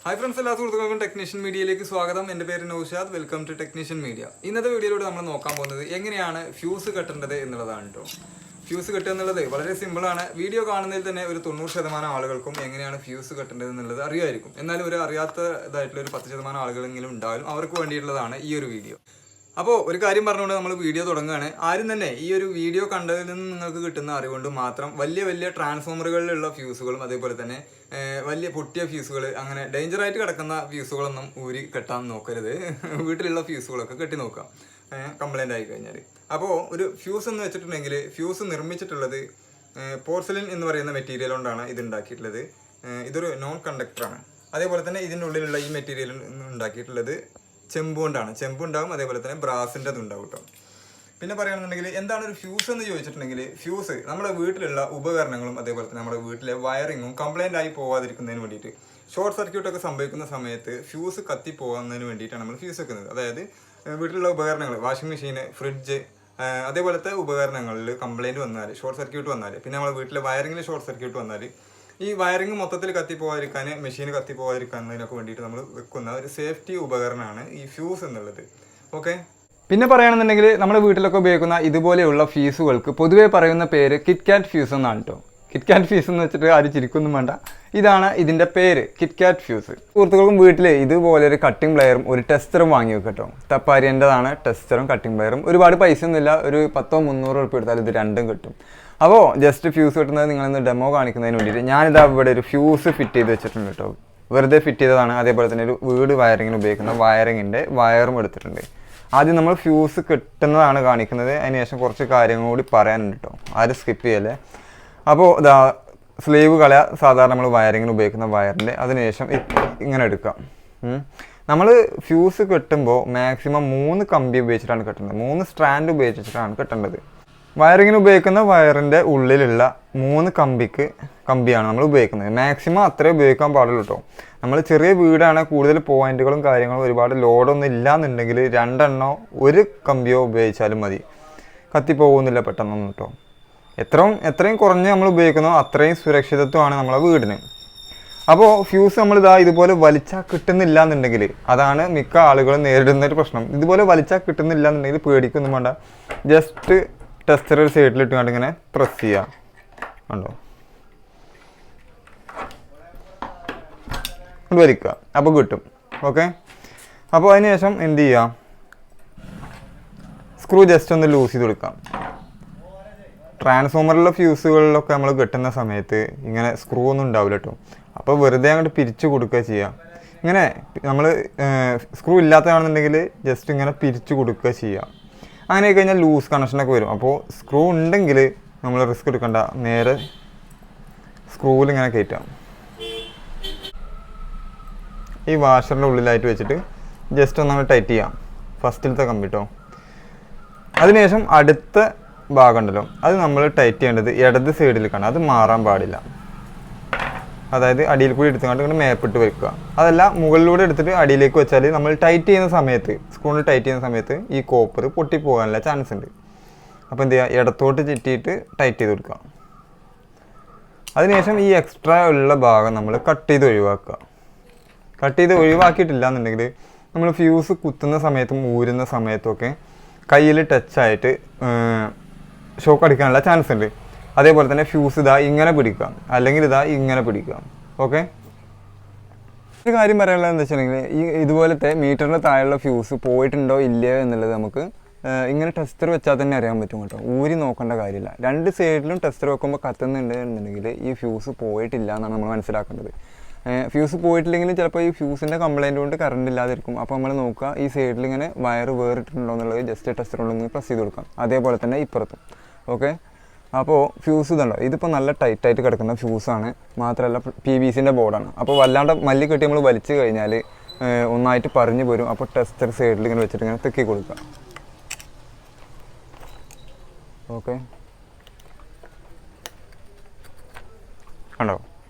Hi friends, welcome to Technician Media. My name is Noushad. Welcome to Technician Media. In this video, we will see how fuse cut fuse cut is very simple. Video is very fuse cut video. അപ്പോൾ ഒരു കാര്യം പറഞ്ഞുകൊണ്ട് നമ്മൾ video തുടങ്ങുകയാണ്. ആരും തന്നെ ഈ ഒരു വീഡിയോ കണ്ടതിൽ നിന്ന് നിങ്ങൾക്ക് കിട്ടുന്ന അറിവുകൊണ്ട് മാത്രം വലിയ ട്രാൻസ്ഫോമറുകളിലുള്ള ഫ്യൂസുകളും അതേപോലെ തന്നെ വലിയ പൊട്ടിയ ഫ്യൂസുകൾ അങ്ങനെ ഡേഞ്ചറായിട്ട് കിടക്കുന്ന ഫ്യൂസുകളൊന്നും ഊരി കെട്ടാൻ നോക്കരുത്. വീട്ടിലുള്ള ഫ്യൂസുകളൊക്കെ കെട്ടി നോക്കാം കംപ്ലൈൻ്റ് ആയി കഴിഞ്ഞാൽ. അപ്പോൾ ഒരു ഫ്യൂസ് എന്ന് വെച്ചിട്ടുണ്ടെങ്കിൽ ഫ്യൂസ് നിർമ്മിച്ചിട്ടുള്ളത് പോർസലിൻ എന്ന് പറയുന്ന മെറ്റീരിയൽ കൊണ്ടാണ് ഇത് ഉണ്ടാക്കിയിട്ടുള്ളത്. ഇതൊരു നോൺ കണ്ടക്ടറാണ്. അതേപോലെ തന്നെ ഇതിൻ്റെ ഉള്ളിലുള്ള ഈ മെറ്റീരിയൽ ഉണ്ടാക്കിയിട്ടുള്ളത് ചെമ്പ് കൊണ്ടാണ്. ചെമ്പ് ഉണ്ടാകും, അതേപോലെ തന്നെ ബ്രാസിൻ്റെ അതുണ്ടാവും കേട്ടോ. പിന്നെ പറയുകയാണെന്നുണ്ടെങ്കിൽ എന്താണ് ഒരു ഫ്യൂസ് എന്ന് ചോദിച്ചിട്ടുണ്ടെങ്കിൽ ഫ്യൂസ് നമ്മുടെ വീട്ടിലുള്ള ഉപകരണങ്ങളും അതേപോലെ തന്നെ നമ്മുടെ വീട്ടിലെ വയറിങ്ങും കംപ്ലൈൻ്റ് ആയി പോകാതിരിക്കുന്നതിന് വേണ്ടിയിട്ട് ഷോർട്ട് സർക്യൂട്ടൊക്കെ സംഭവിക്കുന്ന സമയത്ത് ഫ്യൂസ് കത്തി പോകുന്നതിന് വേണ്ടിയിട്ടാണ് നമ്മൾ ഫ്യൂസ് വെക്കുന്നത്. അതായത് വീട്ടിലുള്ള ഉപകരണങ്ങൾ വാഷിംഗ് മെഷീന്, ഫ്രിഡ്ജ്, അതേപോലത്തെ ഉപകരണങ്ങളിൽ കംപ്ലൈൻറ്റ് വന്നാൽ, ഷോർട്ട് സർക്യൂട്ട് വന്നാൽ, പിന്നെ നമ്മുടെ വീട്ടിലെ വയറിങ്ങിൽ ഷോർട്ട് സർക്യൂട്ട് വന്നാൽ ഈ വയറിങ് മൊത്തത്തിൽ കത്തിപ്പോകാതിരിക്കാൻ, മെഷീൻ കത്തിപ്പോകാതിരിക്കുന്നതിനൊക്കെ വേണ്ടിയിട്ട് നമ്മൾ വെക്കുന്ന ഒരു സേഫ്റ്റി ഉപകരണമാണ് ഈ ഫ്യൂസ് എന്നുള്ളത്. ഓക്കെ. പിന്നെ പറയുകയാണെന്നുണ്ടെങ്കിൽ നമ്മുടെ വീട്ടിലൊക്കെ ഉപയോഗിക്കുന്ന ഇതുപോലെയുള്ള ഫ്യൂസുകൾക്ക് പൊതുവേ പറയുന്ന പേര് കിറ്റ്കാറ്റ് ഫ്യൂസ് എന്നാണ് കേട്ടോ. കിറ്റ്കാറ്റ് ഫ്യൂസ് എന്ന് വെച്ചിട്ട് ആരും ചിരിക്കൊന്നും വേണ്ട, ഇതാണ് ഇതിൻ്റെ പേര്, കിറ്റ്കാറ്റ് ഫ്യൂസ്. സുഹൃത്തുക്കൾക്കും വീട്ടിൽ ഇതുപോലെ ഒരു കട്ടിംഗ് പ്ലെയറും ഒരു ടെസ്റ്ററും വാങ്ങി വെക്കും കേട്ടോ. തപ്പാരിൻ്റെതാണ് ടെസ്റ്ററും കട്ടിംഗ് പ്ലെയറും. ഒരുപാട് പൈസ ഒന്നുമില്ല, ഒരു 100-300 ഉറുപ്പിക എടുത്താൽ ഇത് രണ്ടും കിട്ടും. അപ്പോൾ ജസ്റ്റ് ഫ്യൂസ് കിട്ടുന്നത് നിങ്ങളിന്ന് ഡെമോ കാണിക്കുന്നതിന് വേണ്ടിയിട്ട് ഞാനിതാ ഇവിടെ ഒരു ഫ്യൂസ് ഫിറ്റ് ചെയ്ത് വെച്ചിട്ടുണ്ട് കേട്ടോ. വെറുതെ ഫിറ്റ് ചെയ്തതാണ്. അതേപോലെ തന്നെ ഒരു വീട് വയറിങ്ങിന് ഉപയോഗിക്കുന്ന വയറിങ്ങിൻ്റെ വയറും എടുത്തിട്ടുണ്ട്. ആദ്യം നമ്മൾ ഫ്യൂസ് കിട്ടുന്നതാണ് കാണിക്കുന്നത്, അതിനുശേഷം കുറച്ച് കാര്യങ്ങൾ കൂടി പറയാനുണ്ട് കേട്ടോ. ആരും സ്കിപ്പ് ചെയ്യല്ലേ. അപ്പോൾ ഇതാ സ്ലീവ് കളയാ, സാധാരണ നമ്മൾ വയറിങ്ങിന് ഉപയോഗിക്കുന്ന വയറിൻ്റെ. അതിനുശേഷം ഇങ്ങനെ എടുക്കാം. നമ്മൾ ഫ്യൂസ് കെട്ടുമ്പോൾ മാക്സിമം 3 കമ്പി ഉപയോഗിച്ചിട്ടാണ് കെട്ടുന്നത്. 3 സ്ട്രാൻഡ് ഉപയോഗിച്ചിട്ടാണ് കെട്ടേണ്ടത്. വയറിങ്ങിന് ഉപയോഗിക്കുന്ന വയറിൻ്റെ ഉള്ളിലുള്ള 3 കമ്പിയാണ് നമ്മൾ ഉപയോഗിക്കുന്നത്. മാക്സിമം അത്രേ ഉപയോഗിക്കാൻ പാടുള്ളൂ കേട്ടോ. നമ്മൾ ചെറിയ വീടാണ്, കൂടുതൽ പോയിന്റുകളും കാര്യങ്ങളും ഒരുപാട് ലോഡൊന്നും ഇല്ലയെന്നുണ്ടെങ്കിൽ 2 എണ്ണോ 1 കമ്പിയോ ഉപയോഗിച്ചാലും മതി. കത്തിപ്പോകുന്നില്ല പെട്ടെന്നൊന്നും കേട്ടോ. എത്രയും കുറഞ്ഞ് നമ്മൾ ഉപയോഗിക്കുന്നോ അത്രയും സുരക്ഷിതത്വമാണ് നമ്മളെ വീടിന്. അപ്പോൾ ഫ്യൂസ് നമ്മളിതാ ഇതുപോലെ വലിച്ചാൽ കിട്ടുന്നില്ല എന്നുണ്ടെങ്കിൽ, അതാണ് മിക്ക ആളുകളും നേരിടുന്നൊരു പ്രശ്നം. ഇതുപോലെ വലിച്ചാൽ കിട്ടുന്നില്ല എന്നുണ്ടെങ്കിൽ പേടിക്കൊന്നും വേണ്ട. ജസ്റ്റ് ടെസ്റ്റർ ഒരു സൈഡിലിട്ട് കണ്ട് ഇങ്ങനെ പ്രസ് ചെയ്യാം. കണ്ടോ, വലിക്കുക, അപ്പോൾ കിട്ടും. ഓക്കെ. അപ്പോൾ അതിന് ശേഷം എന്ത് ചെയ്യാം, സ്ക്രൂ ജസ്റ്റ് ഒന്ന് ലൂസ് ചെയ്ത് കൊടുക്കാം. ട്രാൻസ്ഫോമറിലുള്ള ഫ്യൂസുകളിലൊക്കെ നമ്മൾ കെട്ടുന്ന സമയത്ത് ഇങ്ങനെ സ്ക്രൂ ഒന്നും ഉണ്ടാവില്ല കേട്ടോ. അപ്പോൾ വെറുതെ അങ്ങോട്ട് പിരിച്ചു കൊടുക്കുക ചെയ്യുക. ഇങ്ങനെ നമ്മൾ സ്ക്രൂ ഇല്ലാത്തതാണെന്നുണ്ടെങ്കിൽ ജസ്റ്റ് ഇങ്ങനെ പിരിച്ചു കൊടുക്കുക ചെയ്യുക. അങ്ങനെ കഴിഞ്ഞാൽ ലൂസ് കണക്ഷനൊക്കെ വരും. അപ്പോൾ സ്ക്രൂ ഉണ്ടെങ്കിൽ നമ്മൾ റിസ്ക് എടുക്കണ്ട, നേരെ സ്ക്രൂവിൽ ഇങ്ങനെ കയറ്റാം. ഈ വാഷറിൻ്റെ ഉള്ളിലായിട്ട് വെച്ചിട്ട് ജസ്റ്റ് ഒന്ന് ടൈറ്റ് ചെയ്യാം, ഫസ്റ്റിലത്തെ കമ്പി കേട്ടോ. അതിനുശേഷം അടുത്ത ഭാഗം ഉണ്ടല്ലോ, അത് നമ്മൾ ടൈറ്റ് ചെയ്യേണ്ടത് ഇടത് സൈഡിലേക്കാണ്. അത് മാറാൻ പാടില്ല. അതായത് അടിയിൽ കൂടി എടുത്തുകൊണ്ട് ഇങ്ങനെ മേപ്പിട്ട് വെക്കുക. അതല്ല, മുകളിലൂടെ എടുത്തിട്ട് അടിയിലേക്ക് വെച്ചാൽ നമ്മൾ ടൈറ്റ് ചെയ്യുന്ന സമയത്ത്, സ്ക്രൂവിൽ ടൈറ്റ് ചെയ്യുന്ന സമയത്ത് ഈ കോപ്പർ പൊട്ടിപ്പോകാനുള്ള ചാൻസ് ഉണ്ട്. അപ്പോൾ എന്ത് ചെയ്യുക, ഇടത്തോട്ട് ചുറ്റിയിട്ട് ടൈറ്റ് ചെയ്ത് കൊടുക്കുക. അതിനുശേഷം ഈ എക്സ്ട്രാ ഉള്ള ഭാഗം നമ്മൾ കട്ട് ചെയ്ത് ഒഴിവാക്കുക. കട്ട് ചെയ്ത് ഒഴിവാക്കിയിട്ടില്ല എന്നുണ്ടെങ്കിൽ നമ്മൾ ഫ്യൂസ് കുത്തുന്ന സമയത്തും ഊരുന്ന സമയത്തൊക്കെ കയ്യിൽ ടച്ചായിട്ട് ഷോക്ക് അടിക്കാനുള്ള ചാൻസ് ഉണ്ട്. അതേപോലെ തന്നെ ഫ്യൂസ് ഇതാ ഇങ്ങനെ പിടിക്കുക, അല്ലെങ്കിൽ ഇതാ ഇങ്ങനെ പിടിക്കുക. ഓക്കെ. ഒരു കാര്യം പറയാനുള്ളത് എന്താ വെച്ചിട്ടുണ്ടെങ്കിൽ, ഇതുപോലത്തെ മീറ്ററിന് താഴെയുള്ള ഫ്യൂസ് പോയിട്ടുണ്ടോ ഇല്ലയോ എന്നുള്ളത് നമുക്ക് ഇങ്ങനെ ടെസ്റ്റർ വെച്ചാൽ തന്നെ അറിയാൻ പറ്റും കേട്ടോ. ഊരി നോക്കേണ്ട കാര്യമില്ല. 2 സൈഡിലും ടെസ്റ്റർ വെക്കുമ്പോൾ കത്തുന്നുണ്ട് എന്നുണ്ടെങ്കിൽ ഈ ഫ്യൂസ് പോയിട്ടില്ല എന്നാണ് നമ്മൾ മനസ്സിലാക്കേണ്ടത്. ഫ്യൂസ് പോയിട്ടില്ലെങ്കിൽ ചിലപ്പോൾ ഈ ഫ്യൂസിൻ്റെ കംപ്ലൈൻറ്റ് കൊണ്ട് കറണ്ട് ഇല്ലാതിരിക്കും. അപ്പോൾ നമ്മൾ നോക്കുക, ഈ സൈഡിൽ ഇങ്ങനെ വയർ വേറിട്ടുണ്ടോ എന്നുള്ളത് ജസ്റ്റ് ടെസ്റ്റർ കൊണ്ട് പ്രസ് ചെയ്ത് കൊടുക്കാം. അതേപോലെ തന്നെ ഇപ്പുറത്തും. ഓക്കെ. അപ്പോൾ ഫ്യൂസ് ഇതുണ്ടോ, ഇതിപ്പോൾ നല്ല ടൈറ്റായിട്ട് കിടക്കുന്ന ഫ്യൂസാണ്. മാത്രമല്ല PVCൻ്റെ ബോർഡാണ്. അപ്പോൾ വല്ലാണ്ട് മല്ലി കെട്ടി നമ്മൾ വലിച്ചു കഴിഞ്ഞാൽ ഒന്നായിട്ട് പറഞ്ഞു പോരും. അപ്പോൾ ടെസ്റ്റർ സൈഡിൽ ഇങ്ങനെ വെച്ചിട്ട് ഇങ്ങനെ തെക്കി കൊടുക്കുക. ഓക്കെ. കണ്ടോ,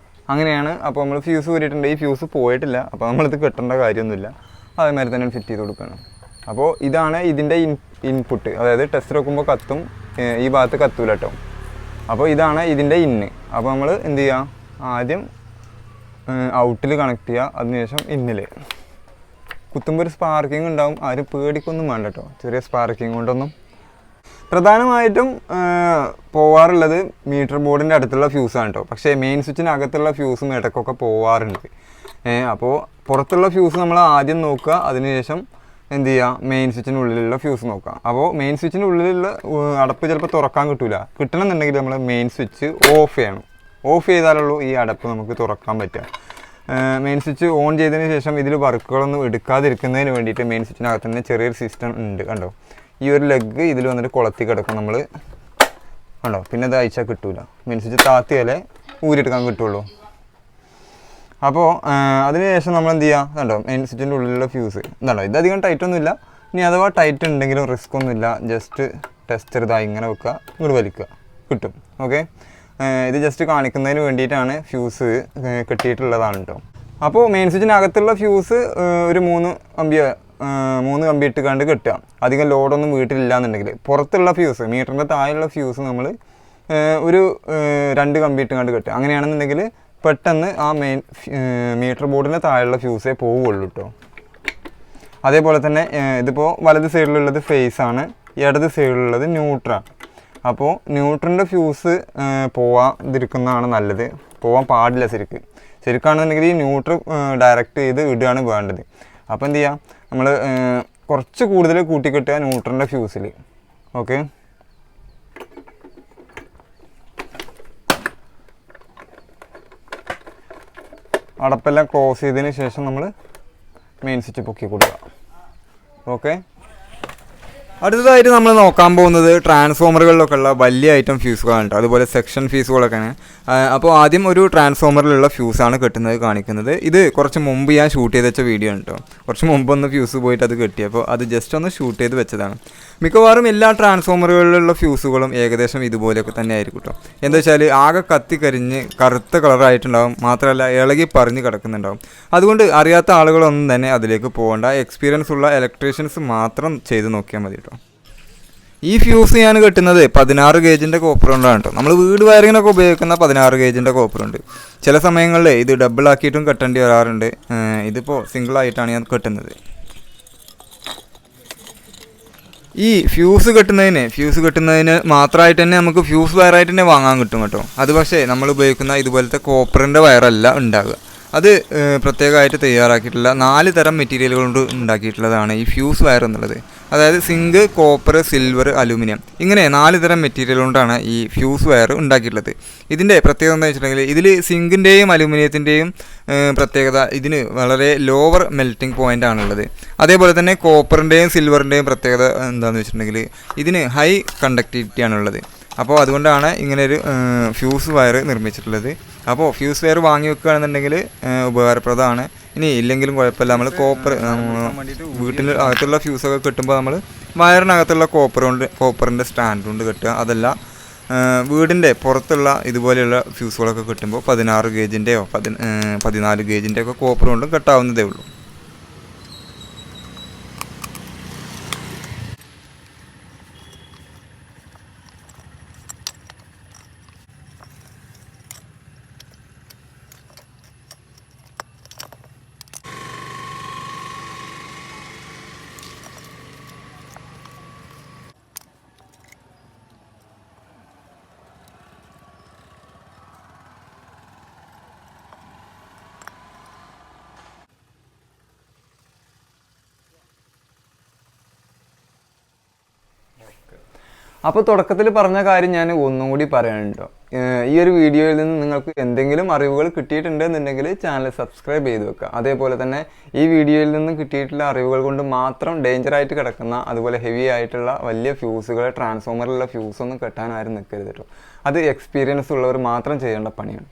അങ്ങനെയാണ്. അപ്പോൾ നമ്മൾ ഫ്യൂസ് ഊരിയിട്ടുണ്ട്. ഈ ഫ്യൂസ് പോയിട്ടില്ല, അപ്പോൾ നമ്മളിത് കെട്ടേണ്ട കാര്യമൊന്നുമില്ല. അതേമാതിരി തന്നെ ഫിറ്റ് ചെയ്ത് കൊടുക്കണം. അപ്പോൾ ഇതാണ് ഇതിൻ്റെ ഇൻപുട്ട്. അതായത് ടെസ്റ്റർ വെക്കുമ്പോൾ കത്തും, ഈ ഭാഗത്ത് കത്തൂല കേട്ടോ. അപ്പോൾ ഇതാണ് ഇതിൻ്റെ ഇന്ന്. അപ്പോൾ നമ്മൾ എന്ത് ചെയ്യുക, ആദ്യം ഔട്ടിൽ കണക്ട് ചെയ്യുക, അതിനുശേഷം ഇന്നിൽ കുത്തുമ്പോൾ ഒരു സ്പാർക്കിംഗ് ഉണ്ടാവും. ആരും പേടിക്കൊന്നും വേണ്ട കേട്ടോ, ചെറിയ സ്പാർക്കിംഗ് കൊണ്ടൊന്നും. പ്രധാനമായിട്ടും പോവാറുള്ളത് മീറ്റർ ബോർഡിൻ്റെ അടുത്തുള്ള ഫ്യൂസാണ് കേട്ടോ. പക്ഷേ മെയിൻ സ്വിച്ചിനകത്തുള്ള ഫ്യൂസും ഇടയ്ക്കൊക്കെ പോവാറുണ്ട്. അപ്പോൾ പുറത്തുള്ള ഫ്യൂസ് നമ്മൾ ആദ്യം നോക്കുക, അതിനുശേഷം എന്ത് ചെയ്യുക, മെയിൻ സ്വിച്ചിനുള്ളിലുള്ള ഫ്യൂസ് നോക്കുക. അപ്പോൾ മെയിൻ സ്വിച്ചിൻ്റെ ഉള്ളിലുള്ള അടപ്പ് ചിലപ്പോൾ തുറക്കാൻ കിട്ടണമെന്നുണ്ടെങ്കിൽ നമ്മൾ മെയിൻ സ്വിച്ച് ഓഫ് ചെയ്യണം. ഓഫ് ചെയ്താലുള്ളൂ ഈ അടപ്പ് നമുക്ക് തുറക്കാൻ പറ്റുക. മെയിൻ സ്വിച്ച് ഓൺ ചെയ്തതിന് ശേഷം ഇതിൽ വർക്കുകളൊന്നും എടുക്കാതിരിക്കുന്നതിന് വേണ്ടിയിട്ട് മെയിൻ സ്വിച്ചിനകത്ത് തന്നെ ചെറിയൊരു സിസ്റ്റം ഉണ്ട് കണ്ടോ. ഈ ഒരു ലെഗ് ഇതിൽ വന്നിട്ട് കുളത്തി കിടക്കും നമ്മൾ കണ്ടോ. പിന്നെ ഇത് അയച്ചാൽ കിട്ടൂല, മെയിൻ സ്വിച്ച് താത്തിയാലേ ഊരിയെടുക്കാൻ കിട്ടുള്ളൂ. അപ്പോൾ അതിനുശേഷം നമ്മൾ എന്ത് ചെയ്യുക, കണ്ടോ മെയിൻ സ്വിച്ചിൻ്റെ ഉള്ളിലുള്ള ഫ്യൂസ് എന്താണോ, ഇതധികം ടൈറ്റൊന്നുമില്ല. ഇനി അഥവാ ടൈറ്റ് ഉണ്ടെങ്കിലും റിസ്ക് ഒന്നുമില്ല, ജസ്റ്റ് ടെസ്റ്റ് ചെയ്താൽ ഇങ്ങനെ വെക്കുക, ഇങ്ങോട്ട് വലിക്കുക, കിട്ടും. ഓക്കെ, ഇത് ജസ്റ്റ് കാണിക്കുന്നതിന് വേണ്ടിയിട്ടാണ് ഫ്യൂസ് കെട്ടിയിട്ടുള്ളതാണ് കേട്ടോ. അപ്പോൾ മെയിൻ സ്വിച്ചിനകത്തുള്ള ഫ്യൂസ് ഒരു 3 കമ്പി ഇട്ട് കണ്ട് കെട്ടുക. അധികം ലോഡൊന്നും വീട്ടിലില്ല എന്നുണ്ടെങ്കിൽ. പുറത്തുള്ള ഫ്യൂസ്, മീറ്ററിൻ്റെ താഴെയുള്ള ഫ്യൂസ് നമ്മൾ ഒരു 2 കമ്പി ഇട്ട് കണ്ട് കെട്ടുക. അങ്ങനെയാണെന്നുണ്ടെങ്കിൽ പെട്ടെന്ന് ആ മീറ്റർ ബോർഡിൻ്റെ താഴെയുള്ള ഫ്യൂസേ പോവുള്ളൂ കേട്ടോ. അതേപോലെ തന്നെ ഇതിപ്പോൾ വലത് സൈഡിലുള്ളത് ഫേസാണ്, ഇടത് സൈഡിലുള്ളത് ന്യൂട്രാണ്. അപ്പോൾ ന്യൂട്രലിൻ്റെ ഫ്യൂസ് പോവാതിരിക്കുന്നതാണ് നല്ലത്, പോകാൻ പാടില്ല ശരിക്കാണെന്നുണ്ടെങ്കിൽ ഈ ന്യൂട്രൽ ഡയറക്റ്റ് ചെയ്ത് ഇടുകയാണ് വേണ്ടത്. അപ്പോൾ എന്ത് ചെയ്യുക, നമ്മൾ കുറച്ച് കൂടുതൽ കൂട്ടിക്കെട്ടുക ന്യൂട്രലിൻ്റെ ഫ്യൂസിൽ. ഓക്കെ, അടപ്പെല്ലാം ക്ലോസ് ചെയ്തതിന് ശേഷം നമ്മൾ മെയിൻ സ്വിച്ച് പൊക്കി കൊടുക്കുക. ഓക്കെ, അടുത്തതായിട്ട് നമ്മൾ നോക്കാൻ പോകുന്നത് ട്രാൻസ്ഫോമറുകളിലൊക്കെ ഉള്ള വലിയ ഐറ്റം ഫ്യൂസുകളാണ് കേട്ടോ, അതുപോലെ സെക്ഷൻ ഫ്യൂസുകളൊക്കെയാണ്. അപ്പോൾ ആദ്യം ഒരു ട്രാൻസ്ഫോമറിലുള്ള ഫ്യൂസാണ് കെട്ടുന്നത് കാണിക്കുന്നത്. ഇത് കുറച്ച് മുമ്പ് ഞാൻ ഷൂട്ട് ചെയ്ത് വെച്ച വീഡിയോ ആണ് കേട്ടോ. കുറച്ച് മുമ്പൊന്ന് ഫ്യൂസ് പോയിട്ട് അത് കെട്ടി, അപ്പോൾ അത് ജസ്റ്റ് ഒന്ന് ഷൂട്ട് ചെയ്ത് വെച്ചതാണ്. മിക്കവാറും എല്ലാ ട്രാൻസ്ഫോമറുകളിലുള്ള ഫ്യൂസുകളും ഏകദേശം ഇതുപോലെയൊക്കെ തന്നെ ആയിരിക്കും കേട്ടോ. എന്താ വെച്ചാൽ ആകെ കത്തിക്കരിഞ്ഞ് കറുത്ത കളറായിട്ടുണ്ടാകും, മാത്രമല്ല ഇളകി പറഞ്ഞ് കിടക്കുന്നുണ്ടാകും. അതുകൊണ്ട് അറിയാത്ത ആളുകളൊന്നും തന്നെ അതിലേക്ക് പോകേണ്ട, എക്സ്പീരിയൻസ് ഉള്ള ഇലക്ട്രീഷ്യൻസ് മാത്രം ചെയ്ത് നോക്കിയാൽ മതി കേട്ടോ. ഈ ഫ്യൂസ് ഞാൻ കെട്ടുന്നത് 16 ഗേജിൻ്റെ കോപ്പർ കൊണ്ടാണ് കേട്ടോ. നമ്മൾ വീട് വയറിങ്ങിനൊക്കെ ഉപയോഗിക്കുന്ന 16 ഗേജിൻ്റെ കോപ്പറുണ്ട്. ചില സമയങ്ങളിൽ ഇത് ഡബിൾ ആക്കിയിട്ടും കെട്ടേണ്ടി വരാറുണ്ട്. ഇതിപ്പോൾ സിംഗിളായിട്ടാണ് ഞാൻ കെട്ടുന്നത്. ഈ ഫ്യൂസ് കെട്ടുന്നതിന് മാത്രമായിട്ട് തന്നെ നമുക്ക് ഫ്യൂസ് വയറായിട്ട് തന്നെ വാങ്ങാൻ കിട്ടും കേട്ടോ. അത് പക്ഷേ നമ്മൾ ഉപയോഗിക്കുന്ന ഇതുപോലത്തെ കോപ്പറിൻ്റെ വയറല്ല ഉണ്ടാകുക. അത് പ്രത്യേകമായിട്ട് തയ്യാറാക്കിയിട്ടുള്ള 4 തരം മെറ്റീരിയലുകൾ കൊണ്ട് ഉണ്ടാക്കിയിട്ടുള്ളതാണ് ഈ ഫ്യൂസ് വയർ എന്നുള്ളത്. അതായത് സിങ്ക്, കോപ്പർ, സിൽവർ, അലൂമിനിയം, ഇങ്ങനെ 4 തരം മെറ്റീരിയൽ കൊണ്ടാണ് ഈ ഫ്യൂസ് വയർ ഉണ്ടാക്കിയിട്ടുള്ളത്. ഇതിൻ്റെ പ്രത്യേകത എന്താ വെച്ചിട്ടുണ്ടെങ്കിൽ ഇതിൽ സിങ്കിൻ്റെയും അലൂമിനിയത്തിൻ്റെയും പ്രത്യേകത ഇതിന് വളരെ ലോവർ മെൽറ്റിംഗ് പോയിൻ്റ് ആണുള്ളത്. അതേപോലെ തന്നെ കോപ്പറിൻ്റെയും സിൽവറിൻ്റെയും പ്രത്യേകത എന്താണെന്ന് വെച്ചിട്ടുണ്ടെങ്കിൽ ഇതിന് ഹൈ കണ്ടക്ടിവിറ്റി ആണുള്ളത്. അപ്പോൾ അതുകൊണ്ടാണ് ഇങ്ങനെയൊരു ഫ്യൂസ് വയർ നിർമ്മിച്ചിട്ടുള്ളത്. അപ്പോൾ ഫ്യൂസ് വയർ വാങ്ങി വെക്കുകയാണെന്നുണ്ടെങ്കിൽ ഉപകാരപ്രദമാണ്. ഇനി ഇല്ലെങ്കിലും കുഴപ്പമില്ല, നമ്മൾ വീട്ടിൽ അകത്തുള്ള ഫ്യൂസൊക്കെ കിട്ടുമ്പോൾ നമ്മൾ വയറിനകത്തുള്ള കോപ്പറിൻ്റെ സ്റ്റാൻഡ് കൊണ്ട് കെട്ടുക. അതല്ല വീടിൻ്റെ പുറത്തുള്ള ഇതുപോലെയുള്ള ഫ്യൂസുകളൊക്കെ കിട്ടുമ്പോൾ 16 ഗേജിൻ്റെയോ 14 ഗേജിൻ്റെയോ ഒക്കെ കോപ്പർ കൊണ്ടും കെട്ടാവുന്നതേ ഉള്ളൂ. അപ്പോൾ തുടക്കത്തിൽ പറഞ്ഞ കാര്യം ഞാൻ ഒന്നും കൂടി പറയാനുണ്ടോ. ഈ ഒരു വീഡിയോയിൽ നിന്ന് നിങ്ങൾക്ക് എന്തെങ്കിലും അറിവുകൾ കിട്ടിയിട്ടുണ്ടെന്നുണ്ടെങ്കിൽ ചാനൽ സബ്സ്ക്രൈബ് ചെയ്ത് വെക്കുക. അതേപോലെ തന്നെ ഈ വീഡിയോയിൽ നിന്ന് കിട്ടിയിട്ടുള്ള അറിവുകൾ കൊണ്ട് മാത്രം ഡേഞ്ചറായിട്ട് കിടക്കുന്ന അതുപോലെ ഹെവി ആയിട്ടുള്ള വലിയ ഫ്യൂസുകൾ, ട്രാൻസ്ഫോമറിലുള്ള ഫ്യൂസൊന്നും കെട്ടാനാരും നിൽക്കരുത് കേട്ടോ. അത് എക്സ്പീരിയൻസ് ഉള്ളവർ മാത്രം ചെയ്യേണ്ട പണിയാണ്.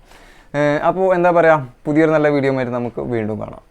അപ്പോൾ എന്താ പറയുക, പുതിയൊരു നല്ല വീഡിയോ ആയിട്ട് നമുക്ക് വീണ്ടും കാണാം.